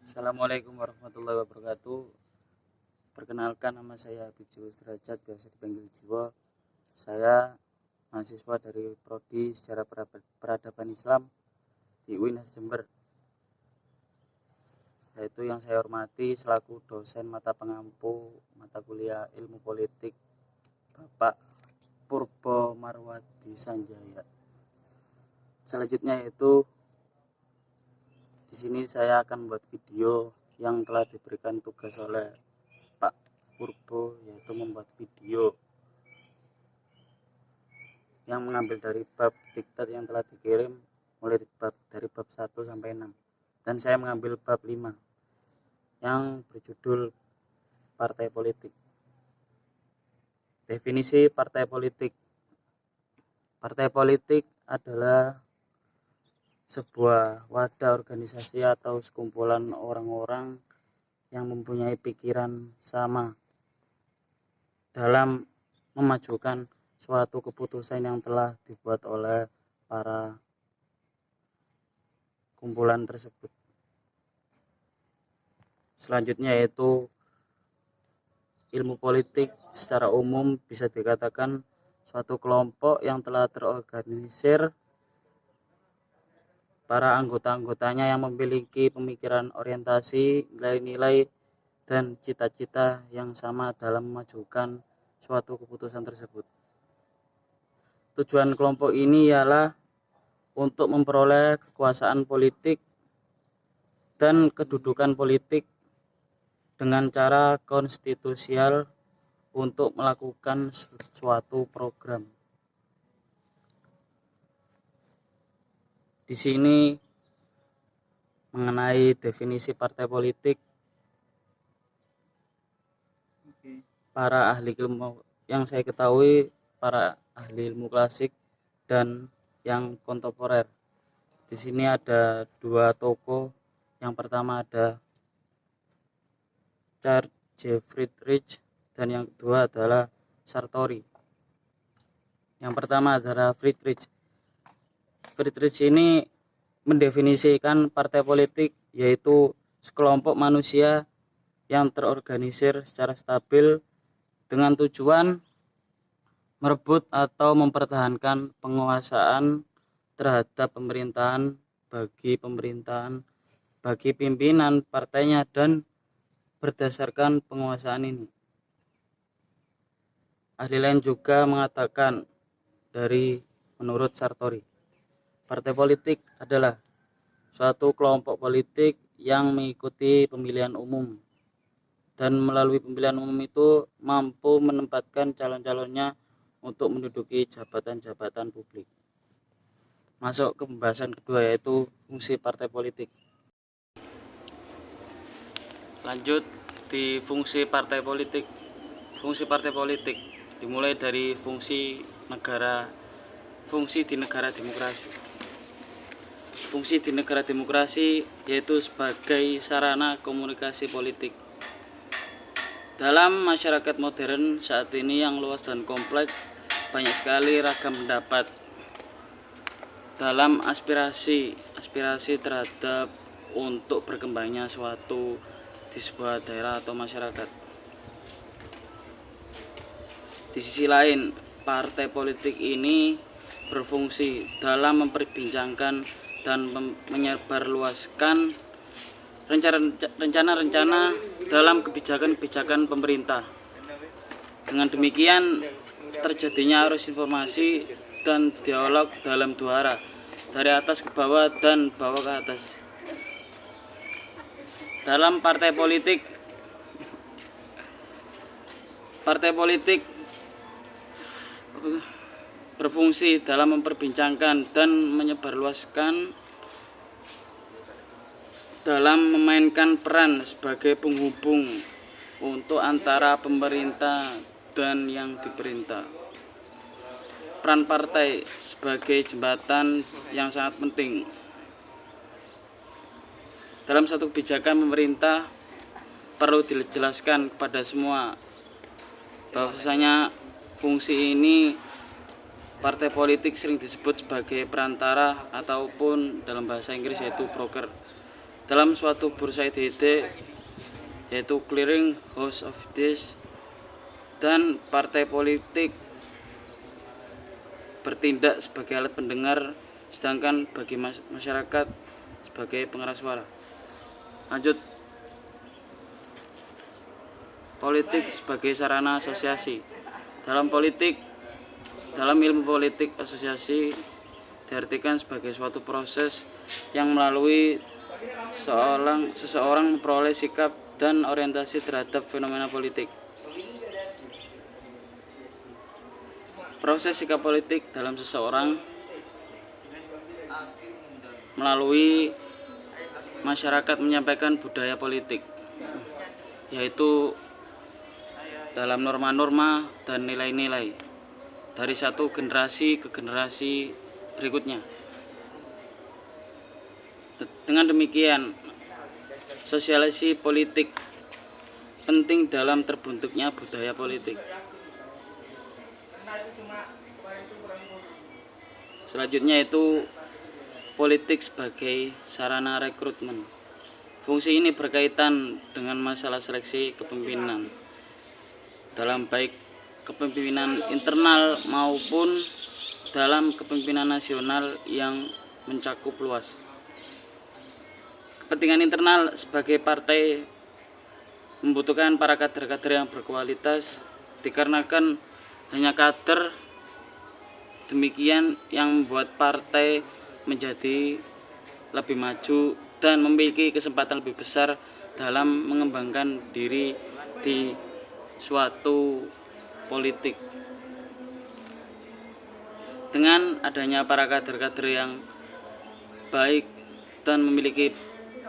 Assalamualaikum warahmatullahi wabarakatuh. Perkenalkan, nama saya Habib Jiwo Derajat, biasa dipanggil Jiwo. Saya mahasiswa dari Prodi Sejarah Peradaban Islam di UINAS Jember. Yaitu yang saya hormati selaku dosen mata pengampu mata kuliah Ilmu Politik Bapak Purbo Marwadi Sanjaya. Selanjutnya yaitu di sini saya akan membuat video yang telah diberikan tugas oleh Pak Purbo, yaitu membuat video yang mengambil dari bab diktat yang telah dikirim mulai dari bab 1 sampai 6, dan saya mengambil bab 5 yang berjudul partai politik. Definisi partai politik. Partai politik adalah sebuah wadah organisasi atau sekumpulan orang-orang yang mempunyai pikiran sama dalam memajukan suatu keputusan yang telah dibuat oleh para kumpulan tersebut. Selanjutnya yaitu ilmu politik. Secara umum bisa dikatakan suatu kelompok yang telah terorganisir, para anggota-anggotanya yang memiliki pemikiran, orientasi, nilai-nilai, dan cita-cita yang sama dalam memajukan suatu keputusan tersebut. Tujuan kelompok ini ialah untuk memperoleh kekuasaan politik dan kedudukan politik dengan cara konstitusional untuk melakukan suatu program. Di sini mengenai definisi partai politik, para ahli ilmu yang saya ketahui, para ahli ilmu klasik dan yang kontemporer. Di sini ada dua tokoh. Yang pertama ada Charles J. Friedrich dan yang kedua adalah Sartori. Yang pertama adalah Friedrich. Friedrich ini mendefinisikan partai politik yaitu sekelompok manusia yang terorganisir secara stabil dengan tujuan merebut atau mempertahankan penguasaan terhadap pemerintahan bagi pimpinan partainya dan berdasarkan penguasaan ini. Ahli lain juga mengatakan menurut Sartori, partai politik adalah suatu kelompok politik yang mengikuti pemilihan umum dan melalui pemilihan umum itu mampu menempatkan calon-calonnya untuk menduduki jabatan-jabatan publik. Masuk ke pembahasan kedua yaitu fungsi partai politik. Lanjut di fungsi partai politik. Fungsi partai politik dimulai dari fungsi di negara demokrasi. Fungsi di negara demokrasi yaitu sebagai sarana komunikasi politik. Dalam masyarakat modern saat ini yang luas dan kompleks, banyak sekali ragam pendapat dalam aspirasi terhadap untuk berkembangnya suatu di sebuah daerah atau masyarakat. Di sisi lain, partai politik ini berfungsi dalam memperbincangkan dan menyebarluaskan rencana-rencana dalam kebijakan-kebijakan pemerintah. Dengan demikian, terjadinya arus informasi dan dialog dalam dua arah, dari atas ke bawah dan bawah ke atas. Dalam partai politik berfungsi dalam memperbincangkan dan menyebarluaskan dalam memainkan peran sebagai penghubung untuk antara pemerintah dan yang diperintah. Peran partai sebagai jembatan yang sangat penting dalam satu kebijakan pemerintah. Perlu dijelaskan kepada semua bahwasanya fungsi ini partai politik sering disebut sebagai perantara ataupun dalam bahasa Inggris yaitu broker. dalam suatu bursa ide-ide, yaitu clearing house of ideas, dan partai politik bertindak sebagai alat pendengar, sedangkan bagi masyarakat sebagai pengeras suara. Lanjut, politik sebagai sarana asosiasi. Dalam ilmu politik, asosiasi diartikan sebagai suatu proses yang melalui seseorang memperoleh sikap dan orientasi terhadap fenomena politik. Proses sikap politik dalam seseorang melalui masyarakat menyampaikan budaya politik, yaitu dalam norma-norma dan nilai-nilai dari satu generasi ke generasi berikutnya. Dengan demikian, sosialisasi politik penting dalam terbentuknya budaya politik. Selanjutnya itu politik sebagai sarana rekrutmen. Fungsi ini berkaitan dengan masalah seleksi kepemimpinan dalam baik kepemimpinan internal maupun dalam kepemimpinan nasional yang mencakup luas. Kepentingan internal sebagai partai membutuhkan para kader-kader yang berkualitas, dikarenakan hanya kader demikian yang membuat partai menjadi lebih maju dan memiliki kesempatan lebih besar dalam mengembangkan diri di suatu politik. Dengan adanya para kader-kader yang baik dan memiliki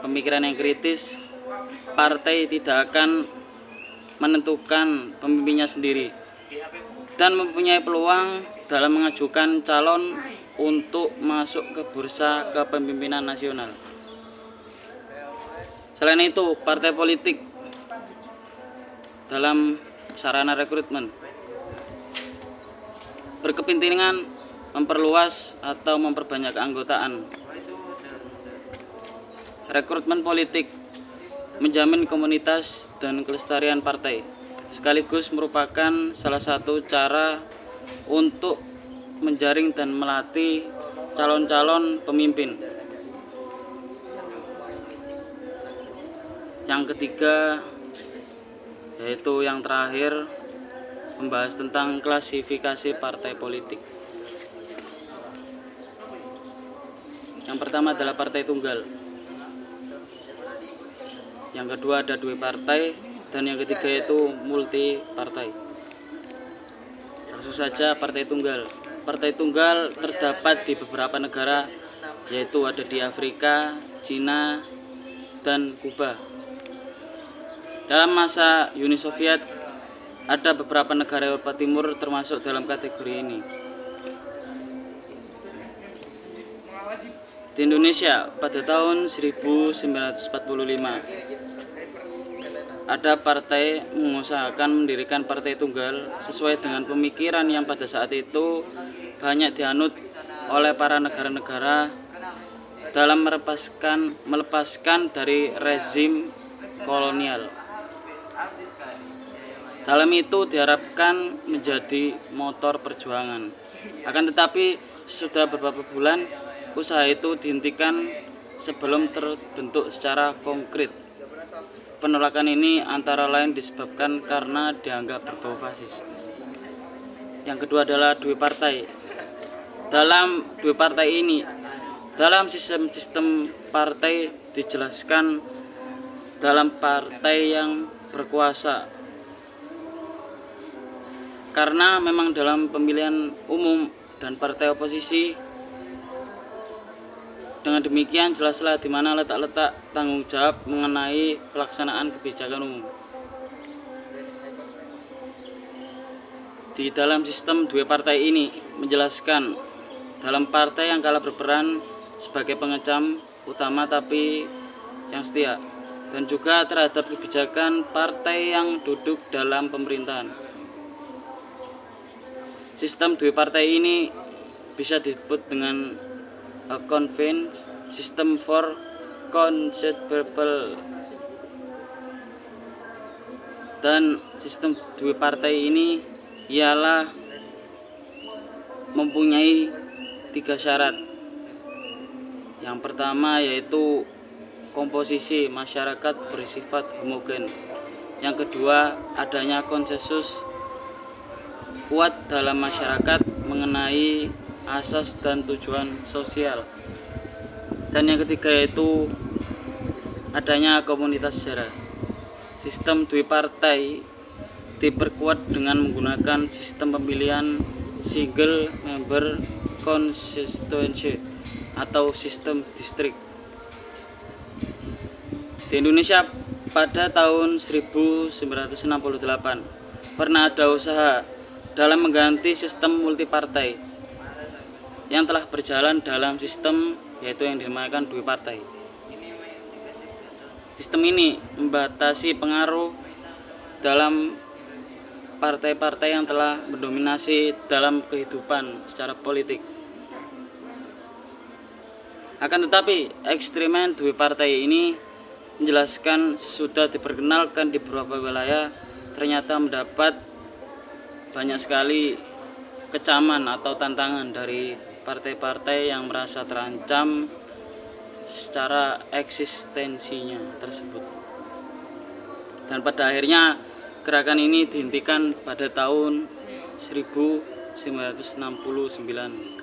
pemikiran yang kritis, partai tidak akan menentukan pemimpinnya sendiri dan mempunyai peluang dalam mengajukan calon untuk masuk ke bursa kepemimpinan nasional. Selain itu, partai politik dalam sarana rekrutmen berkepentingan memperluas atau memperbanyak keanggotaan. Rekrutmen politik menjamin komunitas dan kelestarian partai, sekaligus merupakan salah satu cara untuk menjaring dan melatih calon-calon pemimpin. Yang ketiga, yaitu yang terakhir, membahas tentang klasifikasi partai politik. Yang pertama adalah partai tunggal, yang kedua ada dua partai, dan yang ketiga yaitu multi partai. Langsung saja, partai tunggal. Partai tunggal terdapat di beberapa negara, yaitu ada di Afrika, Cina, dan Kuba. Dalam masa Uni Soviet, ada beberapa negara Eropa Timur termasuk dalam kategori ini. Di Indonesia, pada tahun 1945, ada partai mengusahakan mendirikan partai tunggal sesuai dengan pemikiran yang pada saat itu banyak dianut oleh para negara-negara dalam melepaskan dari rezim kolonial. Dalam itu diharapkan menjadi motor perjuangan. Akan tetapi sudah beberapa bulan usaha itu dihentikan sebelum terbentuk secara konkret. Penolakan ini antara lain disebabkan karena dianggap berbau fasis. Yang kedua adalah dua partai. Dalam dua partai ini, dalam sistem partai dijelaskan dalam partai yang berkuasa. Karena memang dalam pemilihan umum dan partai oposisi, dengan demikian jelaslah di mana letak-letak tanggung jawab mengenai pelaksanaan kebijakan umum. Di dalam sistem dua partai ini menjelaskan dalam partai yang kalah berperan sebagai pengecam utama tapi yang setia, dan juga terhadap kebijakan partai yang duduk dalam pemerintahan. Sistem dua partai ini bisa disebut dengan a convenient system for konstitusional, dan sistem dua partai ini ialah mempunyai 3 syarat. Yang pertama yaitu komposisi masyarakat bersifat homogen. Yang kedua, adanya konsensus kuat dalam masyarakat mengenai asas dan tujuan sosial. Dan yang ketiga yaitu adanya komunitas sejarah. Sistem dua partai diperkuat dengan menggunakan sistem pemilihan single member constituency atau sistem distrik. Di Indonesia pada tahun 1968 pernah ada usaha dalam mengganti sistem multipartai yang telah berjalan dalam sistem yaitu yang dinamakan dua partai. Sistem ini membatasi pengaruh dalam partai-partai yang telah mendominasi dalam kehidupan secara politik. Akan tetapi, eksperimen dua partai ini menjelaskan sesudah diperkenalkan di beberapa wilayah ternyata mendapat banyak sekali kecaman atau tantangan dari partai-partai yang merasa terancam secara eksistensinya tersebut. Dan pada akhirnya gerakan ini dihentikan pada tahun 1969.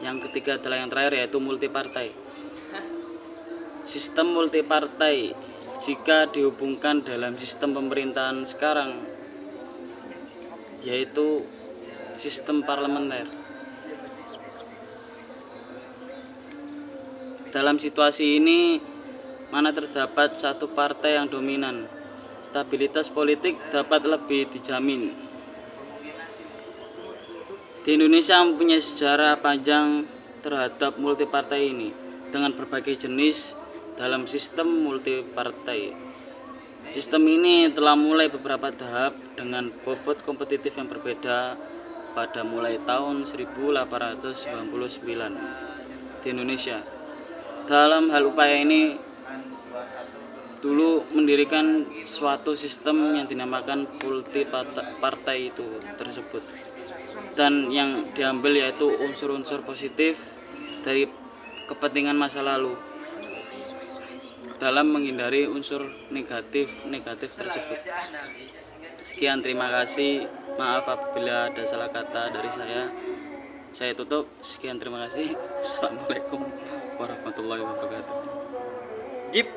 Yang ketiga adalah yang terakhir yaitu multipartai. Sistem multipartai jika dihubungkan dalam sistem pemerintahan sekarang yaitu sistem parlementer. Dalam situasi ini mana terdapat satu partai yang dominan, stabilitas politik dapat lebih dijamin. Di Indonesia mempunyai sejarah panjang terhadap multipartai ini dengan berbagai jenis dalam sistem multipartai. Sistem ini telah mulai beberapa tahap dengan bobot kompetitif yang berbeda pada mulai tahun 1899 di Indonesia. Dalam hal upaya ini dulu mendirikan suatu sistem yang dinamakan multipartai itu tersebut, dan yang diambil yaitu unsur-unsur positif dari kepentingan masa lalu dalam menghindari unsur negatif tersebut. Sekian, terima kasih. Maaf apabila ada salah kata dari saya. Saya tutup. Sekian, terima kasih. Assalamualaikum warahmatullahi wabarakatuh. Jip.